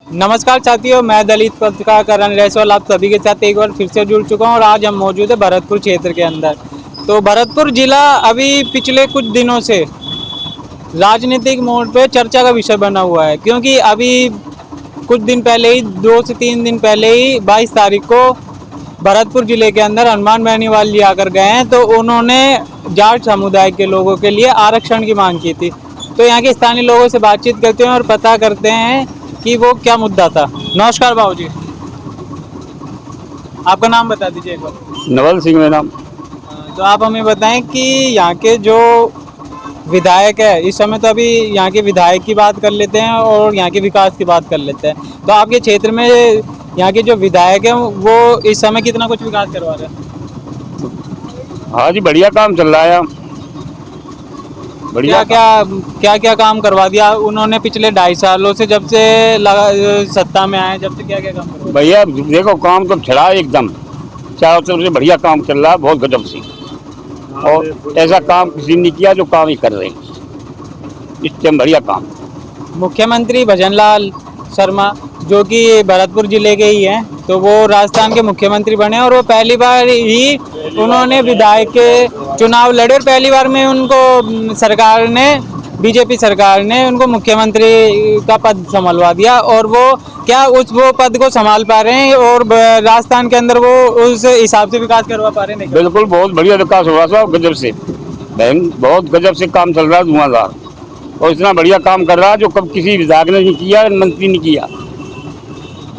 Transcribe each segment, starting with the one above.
नमस्कार साथियों, मैं दलित पत्रकार करण रैसवाल आप सभी के साथ एक बार फिर से जुड़ चुका हूं और आज हम मौजूद है भरतपुर क्षेत्र के अंदर। तो भरतपुर जिला अभी पिछले कुछ दिनों से राजनीतिक मोड़ पे चर्चा का विषय बना हुआ है, क्योंकि अभी कुछ दिन पहले ही 2 से 3 दिन पहले ही 22 तारीख को भरतपुर जिले के अंदर हनुमान बेनीवाल जी आकर गए हैं। तो उन्होंने जाट समुदाय के लोगों के लिए आरक्षण की मांग की थी। तो यहाँ के स्थानीय लोगों से बातचीत करते हैं और पता करते हैं कि वो क्या मुद्दा था। नमस्कार बाबू जी, आपका नाम बता दीजिए एक बार। नवल सिंह मेरा नाम। तो आप हमें बताएं कि यहाँ के जो विधायक है इस समय, तो अभी यहाँ के विधायक की बात कर लेते हैं और यहाँ के विकास की बात कर लेते हैं। तो आपके क्षेत्र में यहाँ के जो विधायक हैं वो इस समय कितना कुछ विकास करवा रहे हैं? हाँ जी, बढ़िया काम चल रहा है। बढ़िया क्या क्या काम करवा दिया उन्होंने पिछले 2.5 सालों से, जब से सत्ता में आए, जब से क्या क्या काम करवा भैया देखो, काम तो छड़ा एकदम चारों तरफ से बढ़िया काम चल रहा है, बहुत गजब से। और ऐसा काम किसी ने नहीं किया जो काम ही कर रहे हैं इस टाइम। बढ़िया काम। मुख्यमंत्री भजनलाल शर्मा जो कि भरतपुर जिले के ही हैं, तो वो राजस्थान के मुख्यमंत्री बने और वो पहली बार ही उन्होंने विधायक के चुनाव लड़े और पहली बार में उनको सरकार ने, बीजेपी सरकार ने उनको मुख्यमंत्री का पद संभलवा दिया। और वो वो पद को संभाल पा रहे हैं और राजस्थान के अंदर वो उस हिसाब से विकास करवा पा रहे हैं? बिल्कुल, बहुत बढ़िया विकास हुआ था, गजब से बहन, बहुत गजब से काम चल रहा है, धुआंधार। और इतना बढ़िया काम कर रहा है जो कब किसी विधायक ने नहीं किया, मंत्री ने किया।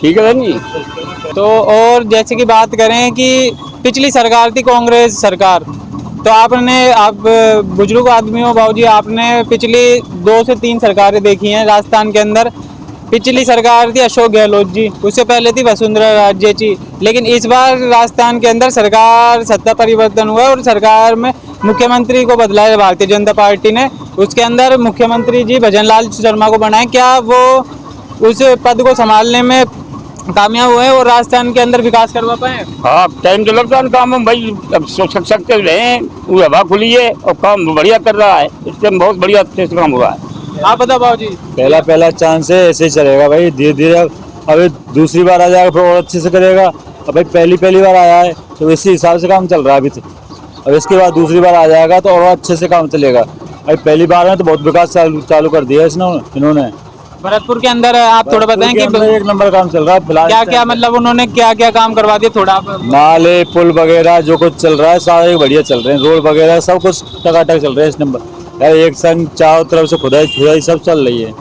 ठीक है नहीं? तो और जैसे कि बात करें कि पिछली सरकार थी कांग्रेस सरकार, तो आप बुजुर्ग आदमी हो बाबूजी, आपने पिछली 2 से 3 सरकारें देखी हैं राजस्थान के अंदर। पिछली सरकार थी अशोक गहलोत जी, उससे पहले थी वसुंधरा राजे जी, लेकिन इस बार राजस्थान के अंदर सरकार सत्ता परिवर्तन हुआ और सरकार में मुख्यमंत्री को बदला है भारतीय जनता पार्टी ने। उसके अंदर मुख्यमंत्री जी भजनलाल शर्मा को बनाए। क्या वो उस पद को संभालने में कामयाब हुए और राजस्थान के अंदर विकास करवा पाए? हाँ, टाइम तो लगता है काम में भाई, अब सोच सकते रहे, वो हवा खुली है और काम बढ़िया कर रहा है इस टाइम, बहुत बढ़िया अच्छे से काम हुआ है। आप बताओ बाबू जी। पहला चांस है, ऐसे ही चलेगा भाई, धीरे धीरे। अभी दूसरी बार आ जाएगा फिर और अच्छे से करेगा। अब भाई पहली बार आया है तो इसी हिसाब से काम चल रहा है अभी तो। अब इसके बाद दूसरी बार आ जाएगा तो और अच्छे से काम चलेगा। अभी पहली बार में तो बहुत विकास चालू कर दिया है इन्होंने। भरतपुर के अंदर आप थोड़ा बताएं कि एक नंबर काम चल रहा है फिलहाल। क्या मतलब उन्होंने क्या काम करवा दिया, थोड़ा नाले पुल वगैरह जो कुछ चल रहा है सारे बढ़िया चल रहे हैं। रोड वगैरह सब कुछ टकाटक चल रहे हैं इस नंबर। एक संग चारों तरफ से खुदाई सब चल रही है।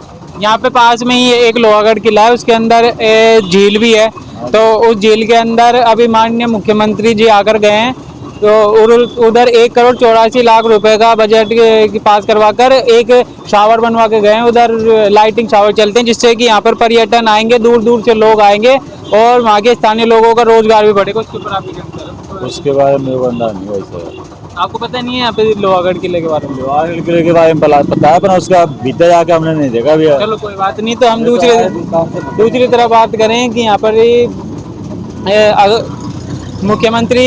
यहाँ पे पास में ही एक लोहागढ़ किला है, उसके अंदर झील भी है। तो उस झील के अंदर अभी माननीय मुख्यमंत्री जी आकर गए हैं, तो उधर 1,84,00,000 रुपए का बजट पास करवाकर एक शावर बनवा के गए हैं। उधर लाइटिंग शावर चलते हैं जिससे कि यहाँ पर पर्यटन आएंगे, दूर दूर से लोग आएंगे और वहाँ के स्थानीय लोगों का रोजगार भी बढ़ेगा। उसके बारे में नहीं वैसे आपको पता नहीं है यहाँ पे लोहागढ़ किले के बारे में? लोहागढ़ किले के बारे में पता है, पर उसका भीतर जाके हमने नहीं देखा भैया। चलो कोई बात नहीं। तो हम दूसरी तरफ बात करें कि यहाँ पर मुख्यमंत्री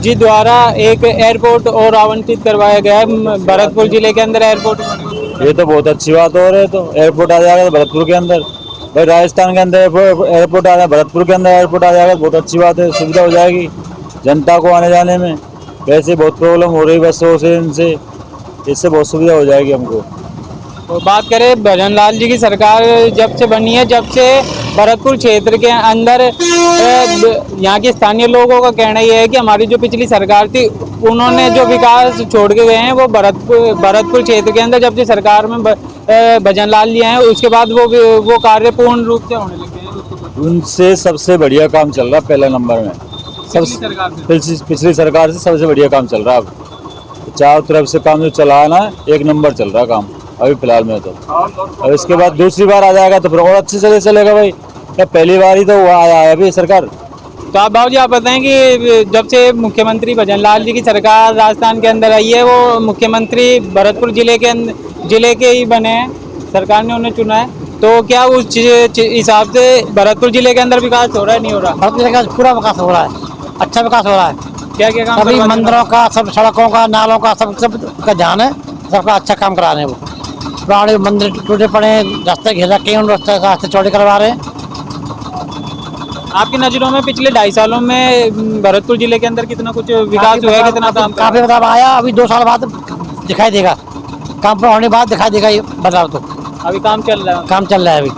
जी द्वारा एक एयरपोर्ट और आवंटित करवाया गया है भरतपुर जिले के अंदर एयरपोर्ट। ये तो बहुत अच्छी बात हो रही है। तो एयरपोर्ट आ जाएगा भरतपुर के अंदर, भाई राजस्थान के अंदर एयरपोर्ट आ जाएगा, भरतपुर के अंदर एयरपोर्ट आ जाएगा, बहुत अच्छी बात है। सुविधा हो जाएगी जनता को आने जाने में। वैसे बहुत प्रॉब्लम हो रही बसों से, इनसे इससे बहुत सुविधा हो जाएगी हमको। तो बात करें भजनलाल जी की सरकार जब से बनी है, जब से भरतपुर क्षेत्र के अंदर यहाँ के स्थानीय लोगों का कहना ये है कि हमारी जो पिछली सरकार थी उन्होंने जो विकास छोड़ के गए हैं वो भरतपुर क्षेत्र के अंदर जब से सरकार में भजनलाल जी हैं उसके बाद वो कार्य पूर्ण रूप से होने लगे हैं। उनसे सबसे बढ़िया काम चल रहा है पहले नंबर में। पिछली सरकार से सबसे बढ़िया काम चल रहा है। अब चारों तरफ से काम जो चला है ना, एक नंबर चल रहा है काम अभी फिलहाल में तो। और इसके बाद दूसरी बार आ जाएगा तो फिर और अच्छे से चलेगा भाई। क्या पहली बार ही तो वो आया है अभी सरकार। तो आप बाबू जी आप बताएं कि जब से मुख्यमंत्री भजनलाल जी की सरकार राजस्थान के अंदर आई है, वो मुख्यमंत्री भरतपुर जिले के ही बने हैं, सरकार ने उन्हें चुना है। तो क्या उस हिसाब से भरतपुर जिले के अंदर विकास हो रहा है, नहीं हो रहा? भरतपुर जिले का पूरा विकास हो रहा है, अच्छा विकास हो रहा है। क्या क्या काम? सभी मंदिरों का, सब सड़कों का, नालों का, सब का ध्यान है, सबका अच्छा काम करा रहे हैं। वो पुराने मंदिर टूटे पड़े हैं, रास्ते घेर रखे हैं, उन रास्ते चौड़े करवा रहे हैं। आपकी नज़रों में पिछले 2.5 सालों में भरतपुर जिले के अंदर कितना कुछ विकास हुआ है, कितना काम करा? काफी बदलाव आया, अभी 2 साल बाद दिखाई देगा, काम पूरा होने के बाद दिखाई देगा ये बदलाव। तो अभी काम चल रहा है। काम चल रहा है अभी।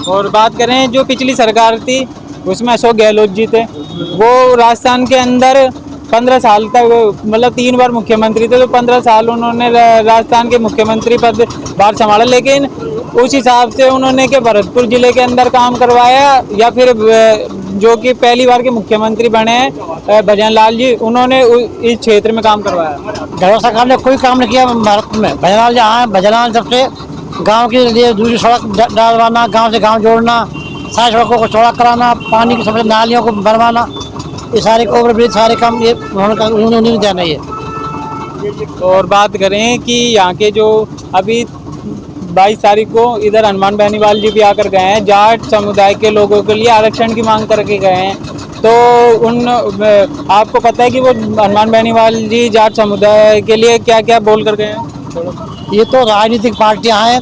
और बात करें जो पिछली सरकार थी उसमें अशोक गहलोत जी थे, वो राजस्थान के अंदर 15 साल तक मतलब 3 बार मुख्यमंत्री थे, तो 15 साल उन्होंने राजस्थान के मुख्यमंत्री पद बार संभाला, लेकिन उस हिसाब से उन्होंने के भरतपुर जिले के अंदर काम करवाया या फिर जो कि पहली बार के मुख्यमंत्री बने हैं भजन लाल जी, उन्होंने इस क्षेत्र में काम करवाया? गहलोत सरकार ने कोई काम नहीं किया भारत में। भजन लाल जहाँ है, भजन लाल जब से गाँव के लिए दूसरी सड़क डालवाना, गाँव से गाँव जोड़ना, सारी सड़कों को चौड़ा कराना, पानी की समस्या, नालियों को भरवाना, ये सारे ओवर ब्रिज सारे काम ये उन्होंने जाना है। और बात करें कि यहाँ के जो अभी 22 तारीख को इधर हनुमान बेनीवाल जी भी आकर गए हैं, जाट समुदाय के लोगों के लिए आरक्षण की मांग करके गए हैं, तो आपको पता है कि वो हनुमान बेनीवाल जी जाट समुदाय के लिए क्या क्या बोल कर गए हैं? ये तो राजनीतिक पार्टियां हैं,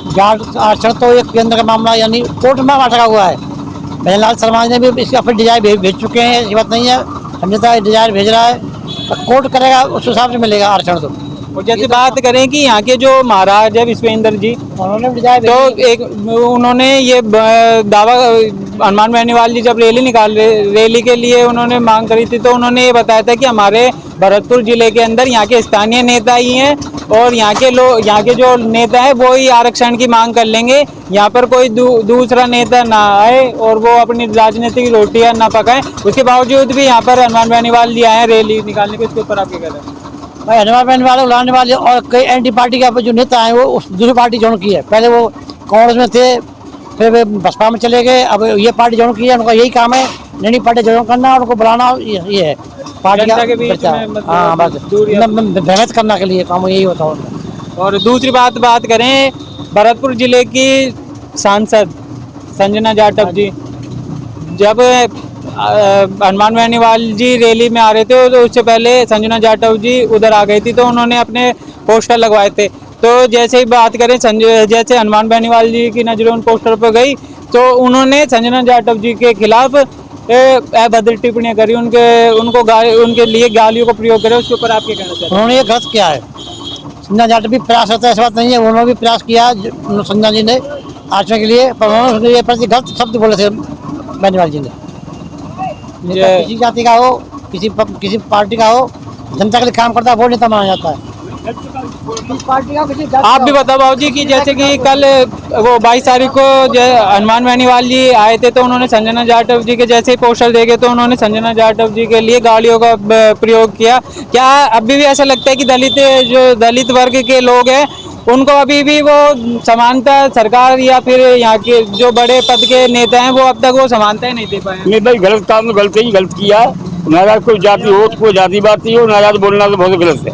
जाट आरक्षण तो एक केंद्र का मामला यानी कोर्ट में अटका हुआ है। भजनलाल शर्मा ने भी इसके अपने डिजाइन भेज चुके हैं, ऐसी बात नहीं है, समझौता डिजाइन भेज रहा है, कोर्ट करेगा उस हिसाब से मिलेगा आरक्षण। तो और जैसे बात करें कि यहाँ के जो महाराज है विश्वेंद्र जी, उन्होंने डिजाइन तो एक उन्होंने ये दावा, हनुमान बेनीवाल जी जब रैली के लिए उन्होंने मांग करी थी, तो उन्होंने ये बताया था कि हमारे भरतपुर जिले के अंदर यहाँ के स्थानीय नेता ही हैं और यहाँ के जो नेता है वो ही आरक्षण की मांग कर लेंगे, यहाँ पर कोई दूसरा नेता ना आए और वो अपनी राजनीतिक रोटियां ना पकाएं। उसके बावजूद भी यहाँ पर हनुमान बेनीवाल जी आए हैं रैली निकालने के, उसके ऊपर आप क्या कह रहे हैं? भाई हनुमान बेनीवाल लाने वाले और कई एंटी पार्टी के जो नेता हैं वो उस दूसरी पार्टी ज्वाइन की है। पहले वो कांग्रेस में थे, फिर वे बसपा में चले गए, अब ये पार्टी ज्वाइन की है, उनका यही काम है नई पार्टी ज्वाइन करना और उनको बुलाना, ये है पार्टी का। हाँ बस भ्रमित करने के लिए काम यही होता है। और दूसरी बात करें भरतपुर जिले की सांसद संजना जाटव जी, जब हनुमान बेनीवाल जी रैली में आ रहे थे तो उससे पहले संजना जाटव जी उधर आ गई थी, तो उन्होंने अपने पोस्टर लगवाए थे। तो जैसे ही बात करें जैसे हनुमान बेनीवाल जी की नज़रें उन पोस्टर पर गई तो उन्होंने संजना जाटव जी के खिलाफ अभद्र टिप्पणियां करी, उनके लिए गालियों को प्रयोग करे। उसके ऊपर आप क्या कहना चाहते हैं? उन्होंने ये गलत किया है। संजना जाटव भी प्रयास होता है, ऐसी बात नहीं है, उन्होंने भी प्रयास किया संजना जी ने आरक्षण के लिए, पर उन्होंने ये प्रति गलत शब्द बोले थे बेनीवाल जी ने। किसी जाति का हो, किसी पार्टी का हो, जनता के लिए काम करता है वो नेता माना जाता है। आप भी बताओ बाबूजी कि जैसे कि कल वो 22 तारीख को हनुमान बेनीवाल जी आए थे, तो उन्होंने संजना जाटव जी के जैसे ही पोस्टर देखे तो उन्होंने संजना जाटव जी के लिए गालियों का प्रयोग किया। क्या अभी भी ऐसा लगता है कि दलित वर्ग के लोग हैं उनको अभी भी वो समानता सरकार या फिर यहाँ के जो बड़े पद के नेता हैं वो अब तक वो समानता ही नहीं दे पाए? नहीं भाई, गलत काम तो गलत किया। नाराज कोई जाति हो तो कोई जाति बात ही हो, नाराज बोलना तो बहुत गलत है।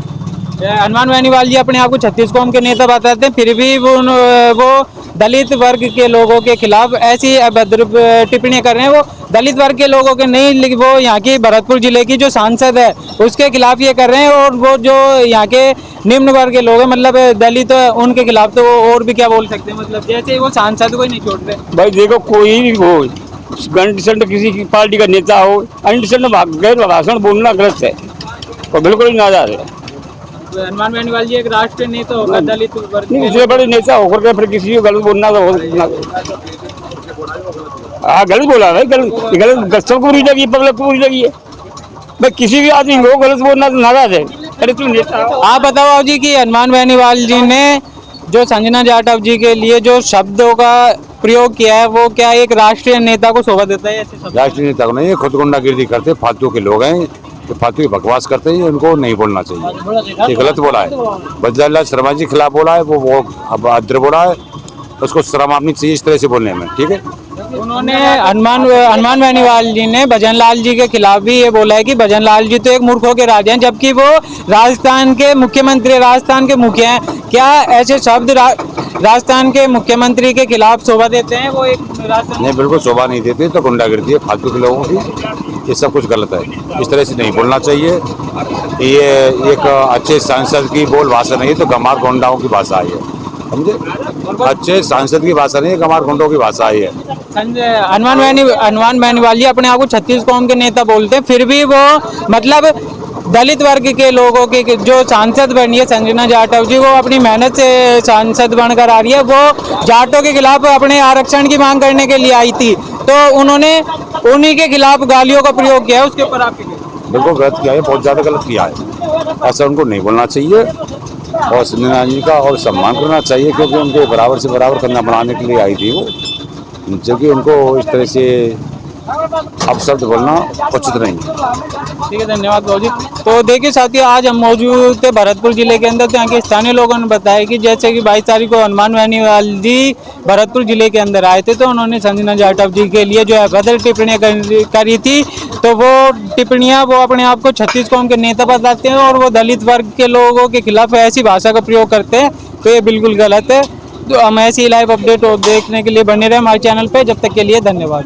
हनुमान बेनीवाल जी अपने आप को 36 कौम के नेता बताते हैं, फिर भी वो दलित वर्ग के लोगों के खिलाफ ऐसी अभद्र टिप्पणियां कर रहे हैं। वो दलित वर्ग के लोगों के नहीं, वो यहाँ की भरतपुर जिले की जो सांसद है उसके खिलाफ ये कर रहे हैं, और वो जो यहाँ के निम्न वर्ग के लोग हैं मतलब दलित, उनके खिलाफ तो वो और भी क्या बोल सकते हैं, मतलब जैसे वो सांसद को ही नहीं छोड़ रहे। भाई देखो, कोई भी हो अनडिसेंट किसी की पार्टी का नेता हो, अनडिसेंट गैर भाषण बोलना गलत है और बिल्कुल ही नाजायज है। हनुमान बेनीवाल जी एक राष्ट्रीय नेता होगा दलित वर्ग नहीं, इससे बड़े नेता होकर के फिर किसी को गलत बोलना तो गलत बोला भाई, गलत सबको बुरी लगी, पब्लिक को बुरी लगी है भाई। किसी भी आदमी को गलत बोलना तो नाराज है। अरे तू नेता, आप बताओ जी कि हनुमान बेनीवाल जी ने जो संजना जाटव जी के लिए जो शब्दों का प्रयोग किया है वो क्या एक राष्ट्रीय नेता को शोभा देता है? ऐसे शब्द राष्ट्रीय नेता को नहीं, ये खुद गुंडागिर्दी करते फालतू के लोग हैं, तो फालतू की बकवास करते हैं, उनको नहीं बोलना चाहिए। ये गलत बोला है, भजनलाल शर्मा जी खिलाफ बोला है, वो अभद्र बोला है, उसको शर्म आनी चाहिए इस तरह से बोलने में, ठीक है। उन्होंने हनुमान बेनीवाल जी ने भजनलाल जी के खिलाफ भी ये बोला है कि भजनलाल जी तो एक मूर्खों के राजा हैं, जबकि वो राजस्थान के मुख्यमंत्री, राजस्थान के मुखिया हैं। क्या ऐसे शब्द राजस्थान के मुख्यमंत्री के खिलाफ शोभा देते हैं? वो एक नहीं, बिल्कुल शोभा नहीं देते, तो गुंडागिर्दी है फालतू के लोगों की, ये सब कुछ गलत है, इस तरह से नहीं बोलना चाहिए। ये एक अच्छे सांसद की बोल भाषा नहीं, तो गंवार गुंडाओं की भाषा है, समझे। अच्छे सांसद की भाषा नहीं, गंवार गुंडों की भाषा है। हनुमान बेनीवाल जी अपने आप को 36 कौम के नेता बोलते हैं, फिर भी वो मतलब दलित वर्ग के लोगों के जो सांसद बनी है संजना जाटव जी, वो अपनी मेहनत से सांसद बनकर आ रही है। वो जाटों के खिलाफ अपने आरक्षण की मांग करने के लिए आई थी, तो उन्होंने उन्हीं के खिलाफ गालियों का प्रयोग किया है। उसके ऊपर आपके बिल्कुल गलत किया है, बहुत ज़्यादा गलत किया है। ऐसा उनको नहीं बोलना चाहिए और संजना जी का और सम्मान करना चाहिए, क्योंकि उनके बराबर से बराबर करना बनाने के लिए आई थी वो, जो कि उनको इस तरह से अपशब्द बोलना उचित नहीं है। ठीक है, धन्यवाद बाबू जी। तो देखिए साथियों, आज हम मौजूद थे भरतपुर जिले के अंदर, तो यहाँ के स्थानीय लोगों ने बताया कि जैसे कि 22 तारीख को हनुमान बेनीवाल जी भरतपुर जिले के अंदर आए थे, तो उन्होंने संजना जाटव जी के लिए जो है गलत टिप्पणियाँ करी थी। तो वो टिप्पणियाँ, वो अपने आप को 36 कौम के नेता बताते हैं और वो दलित वर्ग के लोगों के खिलाफ ऐसी भाषा का प्रयोग करते हैं, तो ये बिल्कुल गलत है। तो हम ऐसी लाइव अपडेट देखने के लिए बने रहे हमारे चैनल पे। जब तक के लिए धन्यवाद।